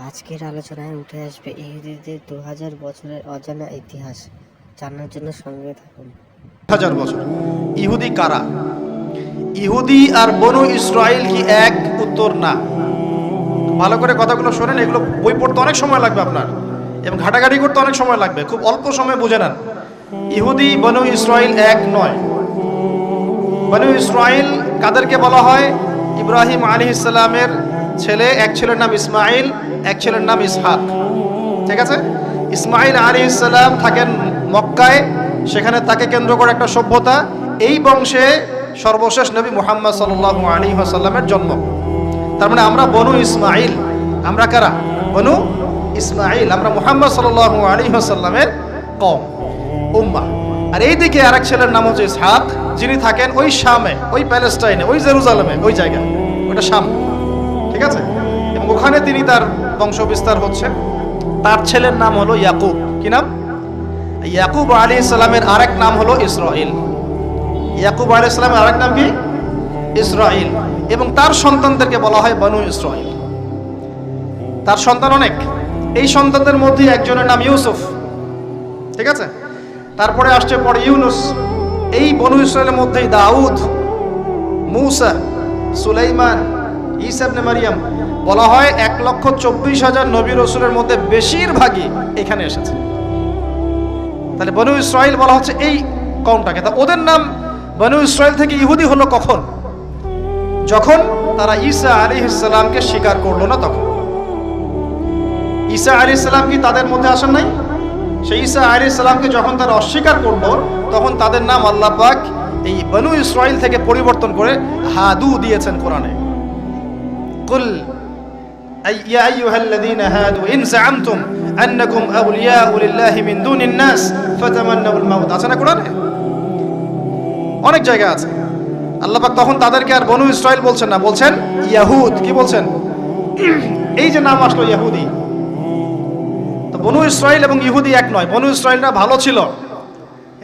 আজকের আলোচনায় উঠে আসবে ইহুদিদের 2000 বছরের অজানা ইতিহাস জানার জন্য সঙ্গে থাকুন। 1000 বছর ইহুদি কারা? ইহুদি আর বনু ইসরাইল কি এক? উত্তর না। ভালো করে কথাগুলো শোনেন, এগুলো বই পড়তে অনেক সময় লাগবে আপনার, এবং ঘাটাঘাটি করতে অনেক সময় লাগবে, খুব অল্প সময় বুঝে নেন। ইহুদি বনু ইসরাইল এক নয়। বনু ইসরাইল কাদেরকে বলা হয়? ইব্রাহিম আলাইহিস সালামের ছেলে, এক ছেলের নাম ইসমাইল, এক ছেলের নাম ইসহাক। ঠিক আছে? ইসমাইল আলাইহিস সালাম থাকেন মক্কায়, সেখানে তাকে কেন্দ্র করে একটা সভ্যতা। এই বংশে সর্বশেষ নবী মুহাম্মদ সাল্লাল্লাহু আলাইহি ওয়াসাল্লামের জন্ম। তার মানে আমরা বনু ইসমাইল। আমরা কারা? বনু ইসমাইল। আমরা মুহাম্মদ সাল্লাল্লাহু আলাইহি ওয়াসাল্লামের কওম, উম্মাহ। আর এইদিকে আরেক ছেলের নাম হচ্ছে ইসহাক, যিনি থাকেন ওই শামে, ওই প্যালেস্টাইনে, ওই জেরুজালেমে, ওই জায়গায়, ওটা শাম। ঠিক আছে? এবং ওখানে তিনি তার বংশ বিস্তার হচ্ছে। তার ছেলের নাম হলো ইয়াকুব। কি নাম? ইয়াকুব আলাইহিস সালামের আরেক নাম হলো ইসরাইল। ইয়াকুব আলাইহিস সালামের আরেক নাম কি? ইসরাইল। এবং তার সন্তানদেরকে বলা হয় বনু ইসরাইল। তার সন্তান অনেক। এই সন্তানদের মধ্যে একজনের নাম ইউসুফ। ঠিক আছে? তারপরে আসছে পরে ইউনুস। এই বনু ইসরাইলের মধ্যেই দাউদ, মূসা, সুলাইমান, ঈসা ইবনে মারিয়াম। বলা হয় 1,24,000 নবী রাসূলের মধ্যে বেশিরভাগই এখানে এসেছে। তাহলে বনু ইসরাইল বলা হচ্ছে এই কওমটাকে। তা ওদের নাম বনু ইসরাইল থেকে ইহুদি হলো কখন? যখন তারা ঈসা আলাইহিস সালামকে স্বীকার করলো না তখন। ঈসা আলাইহিস সালাম কি তাদের মধ্যে আসেন নাই? সেই ঈসা আলাইহিস সালামকে যখন তারা অস্বীকার করলো, তখন তাদের নাম আল্লাহ পাক এই বনু ইসরাইল থেকে পরিবর্তন করে হাদু দিয়েছেন কোরআনে। কুল ইয়া আইয়ুহাল্লাযীনা হাদু ইন যাআমতুম আন্নাকুম আউলিয়াউ লিল্লাহি মিন দুনিন নাস ফাতামান্নাউল মাউত। আছে না কোরআনে? অনেক জায়গা আছে। আল্লাহ পাক তখন তাদেরকে আর বনু ইসরাইল বলছেন না, বলছেন ইয়াহুদ। কি বলছেন? এই যে নাম আসলো ইহুদি। তো বনু ইসরাইল এবং ইহুদি এক নয়। বনু ইসরাইলরা ভালো ছিল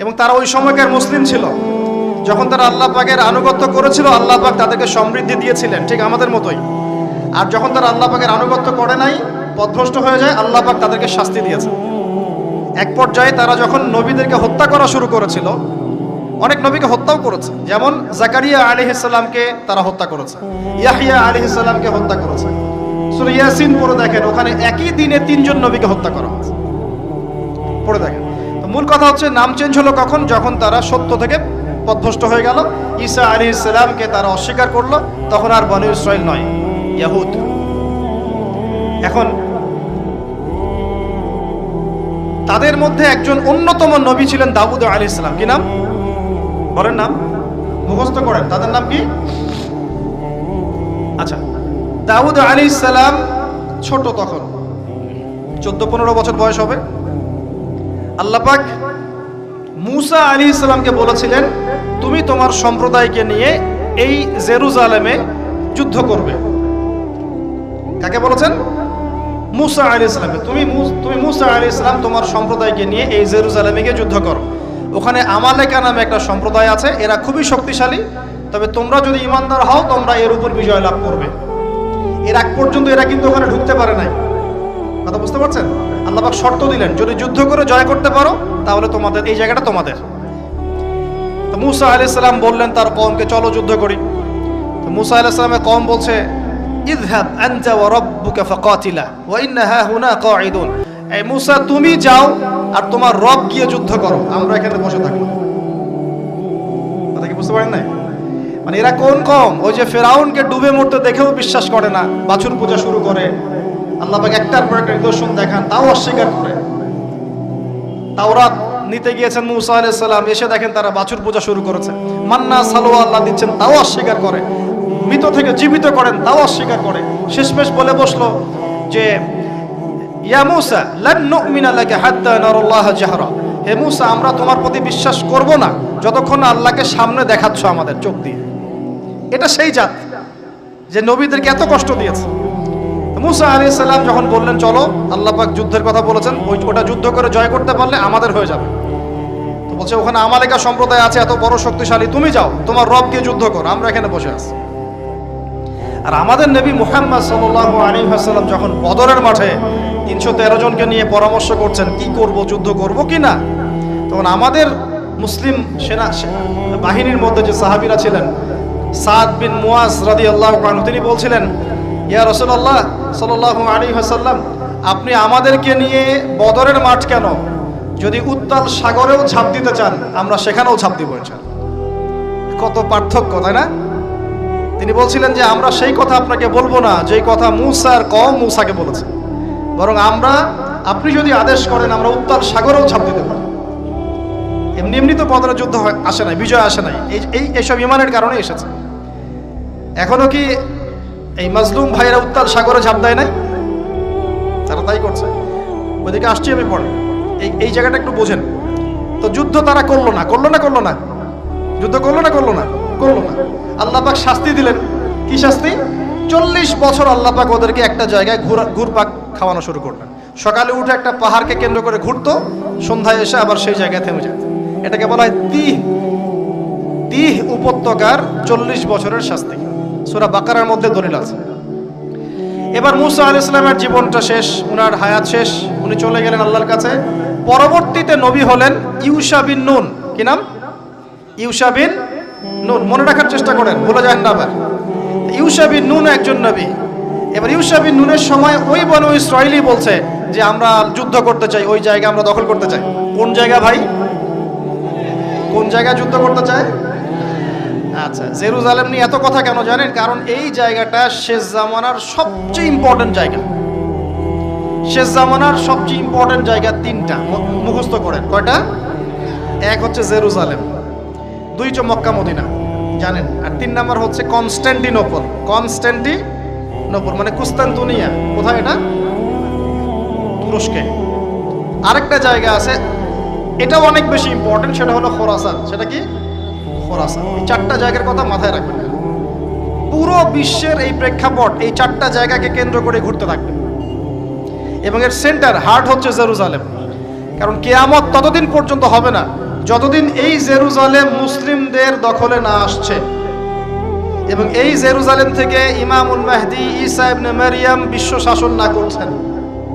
এবং তারা ওই সময়কার মুসলিম ছিল। যখন তারা আল্লাহ পাকের আনুগত্য করেছিল, আল্লাহ পাক তাদেরকে সমৃদ্ধি দিয়েছিলেন, ঠিক আমাদের মতোই। আর যখন তারা আল্লাহ পাকের আনুগত্য করে নাই, পথভ্রষ্ট হয়ে যায়, আল্লাহ পাক তাদেরকে শাস্তি দিয়েছে। এক পর্যায়ে তারা যখন নবীদেরকে হত্যা করা শুরু করেছিল, অনেক নবীকে হত্যাও করেছে। যেমন জাকারিয়া আলাইহিস সালামকে তারা হত্যা করেছে, ইয়াহইয়া আলাইহিস সালামকে হত্যা করেছে। সূরা ইয়াসিন পড়ে দেখেন, ওখানে একই দিনে 3 জন নবীকে হত্যা করা হয়েছে। পড়ে দেখেন। তো মূল কথা হচ্ছে নাম চেঞ্জ হলো কখন? যখন তারা সত্য থেকে পথভ্রষ্ট হয়ে গেল, ঈসা আলাইহিস সালামকে তারা অস্বীকার করলো, তখন আর বনু ইসরাইল নয়, ইয়াহুদ। এখন তাদের মধ্যে একজন অন্যতম নবী ছিলেন দাউদ আলাইহিস সালাম। কি নাম? বলেন নাম, মুখস্থ করেন। তাদের নাম কি? আচ্ছা, দাউদ আলাইহিস সালাম ছোট, তখন 14-15 বছর বয়স হবে। আল্লাহ পাক মূসা আলাইহিস সালামকে বলেছিলেন, তুমি তোমার সম্প্রদায়কে নিয়ে এই জেরুজালেমে যুদ্ধ করবে। কাকে বলেছেন? মূসা আলাইহিস সালামকে। তুমি মূসা আলাইহিস সালাম তোমার সম্প্রদায়কে নিয়ে এই জেরুজালেমে গিয়ে যুদ্ধ করো। ওখানে আমালেকা নামে একটা সম্প্রদায় আছে, এরা খুবই শক্তিশালী। তবে তোমরা যদি ইমানদার হও, তোমরা এর উপর বিজয় লাভ করবে। এর আগ পর্যন্ত এরা কিন্তু ওখানে ঢুকতে পারে নাই। কথা বুঝতে পারছেন? আল্লাহ পাক শর্ত দিলেন, যদি যুদ্ধ করে জয় করতে পারো, তাহলে তোমাদের এই জায়গাটা তোমাদের। তো মূসা আলাইহিস সালাম বললেন তার কওমকে, চলো যুদ্ধ করি। তো মূসা আলাইহিস সালামের কওম বলছে, ইযহাব আনতা ওয়া রাব্বুকা ফাকাতিলা ওয়া ইন্না হাহুনা কাঈদুন। এই মূসা, তুমি যাও আর তোমার রব গিয়ে যুদ্ধ করো, আমরা এখানে বসে থাকবো। কথা কি বুঝতে পারেন না? মানে এরা কোন কওম? ওই যে ফেরাউনকে ডুবে মরতে দেখেও বিশ্বাস করে না, বাছুর পূজা শুরু করে। আল্লাহ পাক একটার পর একটা নিদর্শন দেখান, তাও অস্বীকার করে। তাওরাত নিতে গিয়েছেন মূসা আলাইহিস সালাম, এসে দেখেন তারা বাছুর পূজা শুরু করেছে। মান্না সালোয়া আল্লাহ দিচ্ছেন, তাও অস্বীকার করে। মৃত থেকে জীবিত করেন, তাও অস্বীকার করে। শেষমেশ বলে বসলো যে, ইয়া মূসা লান নুমিনা লাকা হাত্তা নারাল্লাহ জাহরা। হে মূসা, আমরা তোমার প্রতি বিশ্বাস করব না যতক্ষণ না আল্লাহকে সামনে দেখাচ্ছ আমাদের চোখ দিয়ে। এটা সেই জাত যে নবীদেরকে এত কষ্ট দিয়েছে। মূসা আলাইহিস সালাম যখন বললেন চলো, আল্লাহ পাক যুদ্ধের কথা বলেছেন, ওটা যুদ্ধ করে জয় করতে পারলে আমাদের হয়ে যাবে। তো বলছে ওখানে আমালেকা সম্প্রদায় আছে এত বড় শক্তিশালী, তুমি যাও তোমার রব গিয়ে যুদ্ধ করো, আমরা এখানে বসে আছি। আর আমাদের নবী মুহাম্মদ সাল্লাল্লাহু আলাইহি ওয়াসাল্লাম যখন বদরের মাঠে 313 জনকে নিয়ে পরামর্শ করছেন কি করব, যুদ্ধ করব কি না, তখন আমাদের মুসলিম সেনা বাহিনীর মধ্যে যে সাহাবীরা ছিলেন, সাদ বিন মুয়াজ রাদিয়াল্লাহু আনহু, তিনি বলছিলেন, ইয়া রাসূলুল্লাহ সাল্লাল্লাহু আলাইহি ওয়াসাল্লাম, আপনি আমাদেরকে নিয়ে বদরের মাঠ কেন, যদি উত্তাল সাগরেও ঝাঁপ দিতে চান আমরা সেখানেও ঝাঁপ দিব ইনশাআল্লাহ। কত পার্থক্য, তাই না? তিনি বলছিলেন যে আমরা সেই কথা আপনাকে বলবো না যেই কথা মুসার কওম মুসাকে বলেছে, বরং আপনি যদি আদেশ করেন আমরা উত্তাল সাগরেও ঝাঁপ দিতে পারি। এমনি এমনি তো বদরের যুদ্ধ আসে নাই, বিজয় আসে নাই, এইসব ইমানের কারণে এসেছে। এখনো কি এই মাজলুম ভাইয়েরা উত্তাল সাগরে ঝাঁপ দেয় নাই? তারা তাই করছে। ওইদিকে আসছি আমি পড়ে, এই জায়গাটা একটু বোঝেন। তো যুদ্ধ তারা করলো না, যুদ্ধ করলো না। আল্লাহ পাক শাস্তি দিলেন। কি শাস্তি? 40 বছর আল্লাহ পাক ওদেরকে একটা জায়গায় ঘুরপাক খাওয়ানো শুরু করলেন। সকালে উঠে একটা পাহাড়কে কেন্দ্র করে ঘুরতো, সন্ধ্যায় এসে আবার সেই জায়গায় থেমে যেত। এটাকে বলা হয় তিহ উপত্যকার 40 বছরের শাস্তি। সূরা বাকারার মধ্যে দলিল আছে। এবার মুসা আলাইহিস সালামের জীবনটা শেষ, উনার হায়াত শেষ, উনি চলে গেলেন আল্লাহর কাছে। পরবর্তীতে নবী হলেন ইউশা বিন নুন। কি নাম? ইউশা বিন নুন। মনে রাখার চেষ্টা করেন, ভুলে যান না আবার। ইউশা বিন নুন একজন নবী। এবার ইউশা বিন নুনের সময় ওই বনু ইসরাইলি বলছে যে আমরা যুদ্ধ করতে চাই, ওই জায়গা আমরা দখল করতে চাই। কোন জায়গা ভাই? কোন জায়গায় যুদ্ধ করতে চায়? আচ্ছা, জেরুজালেম নিয়ে এত কথা কেন জানেন? কারণ এই জায়গাটা শেষ জামানার সবচেয়ে ইম্পর্টেন্ট জায়গা। শেষ জামানার সবচেয়ে ইম্পর্টেন্ট জায়গা 3টা, মুখস্থ করেন। কয়টা? এক হচ্ছে জেরুজালেম, 2 হচ্ছে মক্কা মদিনা, জানেন, আর 3 নাম্বার হচ্ছে কনস্ট্যান্টিনোপল। মানে কুস্তান্তনিয়া। কোথায় এটা? তুরস্কে। আরেকটা জায়গা আছে, এটাও অনেক বেশি ইম্পর্টেন্ট, সেটা হলো খোরাসান। সেটা কি? খোরাসান। এই 4টা জায়গার কথা মাথায় রাখবেন। পুরো বিশ্বের এই প্রেক্ষাপট এই 4টা জায়গাকে কেন্দ্র করে ঘুরতে থাকবে, এবং এর সেন্টার হার্ট হচ্ছে জেরুজালেম। কারণ কিয়ামত ততদিন পর্যন্ত হবে না যতদিন এই জেরুজালেম মুসলিমদের দখলে না আসছে, এবং এই জেরুজালেম থেকে ইমামুল মাহদি ঈসা ইবনে মারইয়াম বিশ্ব শাসন না করছেন,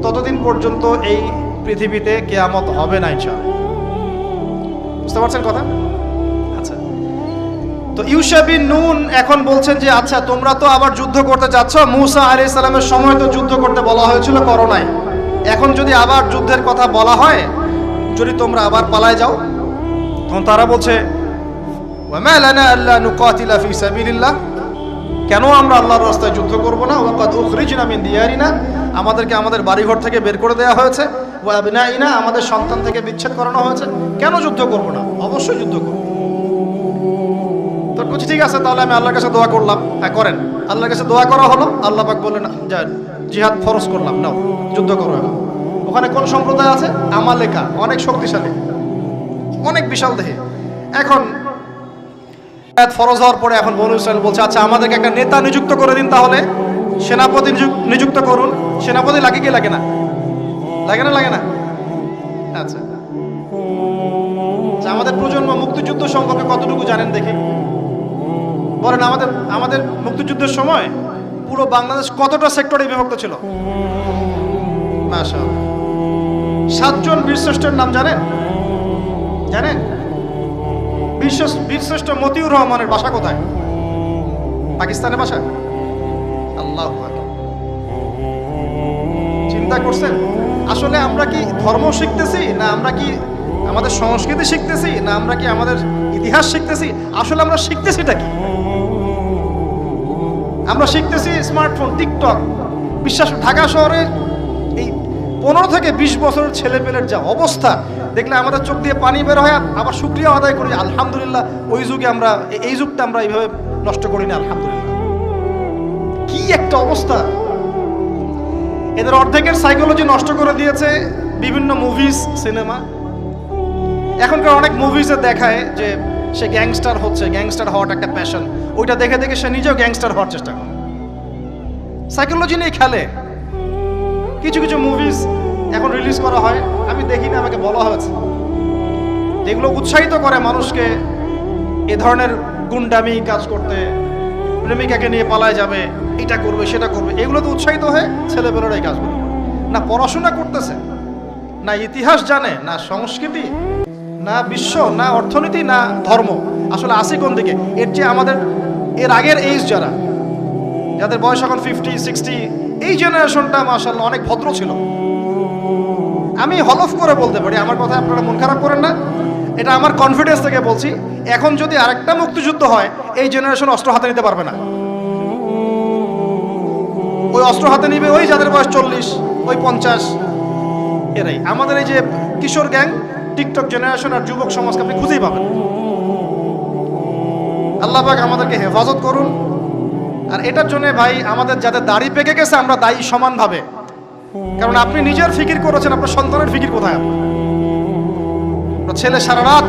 ততদিন পর্যন্ত এই পৃথিবীতে কিয়ামত হবে না ইনশাআল্লাহ। বুঝতে পারছেন কথা? আচ্ছা, তো ইউশা বিন নুন এখন বলছেন যে আচ্ছা তোমরা তো আবার যুদ্ধ করতে যাচ্ছ, মুসা আলাইহিস সালামের সময় তো যুদ্ধ করতে বলা হয়েছিল, করো নাই। এখন যদি আবার যুদ্ধের কথা বলা হয়, যদি তোমরা আবার পালায় যাও, তখন তারা বলছে ওয়ামা লানা আল্লা নুকাতিলা ফি সাবিলিল্লাহ, কেন আমরা আল্লাহর রাস্তায় যুদ্ধ করব না? ওয়াকাদ উখরিজনা মিন দিয়ারিনা, আমাদেরকে আমাদের বাড়িঘর থেকে বের করে দেওয়া হয়েছে, ওয়া আবনাইনা, আমাদের সন্তান থেকে বিচ্ছেদ করানো হয়েছে, কেন যুদ্ধ করব না? অবশ্যই যুদ্ধ করব। তো বলছি ঠিক আছে, তাহলে আমি আল্লাহর কাছে দোয়া করলাম। হ্যাঁ করেন। আল্লাহর কাছে দোয়া করা হলো, আল্লাহ পাক বললেন যা জিহাদ ফরজ করলাম, নাও যুদ্ধ করো। ওখানে কোন সম্প্রদায় আছে? আমালেকা, অনেক শক্তিশালী, অনেক বিশাল দেহে। এখন ফরজ হওয়ার পরে এখন বনু ইসরাইল বলছে আচ্ছা আমাদেরকে একটা নেতা নিযুক্ত করে দিন, তাহলে সেনাপতি নিযুক্ত করুন। সেনাপতি লাগে কি লাগে না? লাগে না? আচ্ছা, আমাদের প্রজন্ম মুক্তিযুদ্ধ সম্পর্কে কতটুকু জানেন দেখি বলেন। আমাদের মুক্তিযুদ্ধের সময় পুরো বাংলাদেশ কতটা সেক্টরে বিভক্ত ছিল? মাশাআল্লাহ। 7 জন বীরশ্রেষ্ঠের নাম জানেন? বীরশ্রেষ্ঠ মতিউর রহমানের বাসা কোথায়? পাকিস্তানের বাসা। আল্লাহু আকবার। চিন্তা করছেন আসলে আমরা কি ধর্ম শিখতেছি, না আমরা কি আমাদের সংস্কৃতি শিখতেছি, না আমরা কি আমাদের ইতিহাস শিখতেছি? আসলে আমরা শিখতেছিটা কি? আমরা শিখতেছি স্মার্টফোন, টিকটক। বিশ্বাস, ঢাকা শহরে এই 15 থেকে 20 বছরের ছেলেপেলের যা অবস্থা দেখলে আমাদের চোখ দিয়ে পানি বের হয়। আবার শুকরিয়া আদায় করি, আলহামদুলিল্লাহ ওই যুগে আমরা, এই যুগটা আমরা এইভাবে নষ্ট করিনি, আলহামদুলিল্লাহ। কি একটা অবস্থা! এদের অর্ধেকের সাইকোলজি নষ্ট করে দিয়েছে বিভিন্ন মুভিজ, সিনেমা। এখনকার অনেক মুভিজে দেখায় যে সে গ্যাংস্টার হচ্ছে, গ্যাংস্টার হওয়াটা একটা প্যাশন। ওইটা দেখে দেখে সে নিজেও গ্যাংস্টার হওয়ার চেষ্টা করে, সাইকোলজি নিয়ে খেলে। কিছু কিছু মুভিজ এখন রিলিজ করা হয়, আমি দেখিনি, আমাকে বলা হয়েছে, যেগুলো উৎসাহিত করে মানুষকে এ ধরনের গুন্ডামি কাজ করতে, প্রেমিকাকে নিয়ে পালায় যাবে, এটা করবে সেটা করবে, এগুলো তো উৎসাহিত হয়ে ছেলেবেলার এই কাজগুলো করে। না পড়াশোনা করতেছে, না ইতিহাস জানে, না সংস্কৃতি, না বিশ্ব, না অর্থনীতি, না ধর্ম, আসলে আসি কোন দিকে? এর চেয়ে আমাদের এর আগের এইজ যাদের বয়স এখন 50-60, এই জেনারেশনটা মাশাআল্লাহ অনেক ভদ্র ছিল। আমি হলফ করে বলতে পারি, আমার কথা আপনারা মন খারাপ করেন না, এটা আমার কনফিডেন্স থেকে বলছি, এখন যদি আরেকটা মুক্তিযুদ্ধ হয়, এই জেনারেশন অস্ত্র হাতে নিতে পারবে না। ওই অস্ত্র হাতে নিবে ওই যাদের বয়স 40, ওই 50, এরাই। আমাদের এই যে কিশোর গ্যাং, টিকটক জেনারেশন আর যুবক সমাজকে আপনি খুঁজেই পাবেন। আল্লাহ পাক আমাদেরকে হেফাজত করুন। আর এটার জন্য ভাই আমাদের যাদের দাড়ি পেকে গেছে আমরা দায়ী সমানভাবে, কারণ আপনি নিজের ফিকির করেছেন, আপনার সন্তানের ফিকির কোথায়? আপনার ছেলে সারা রাত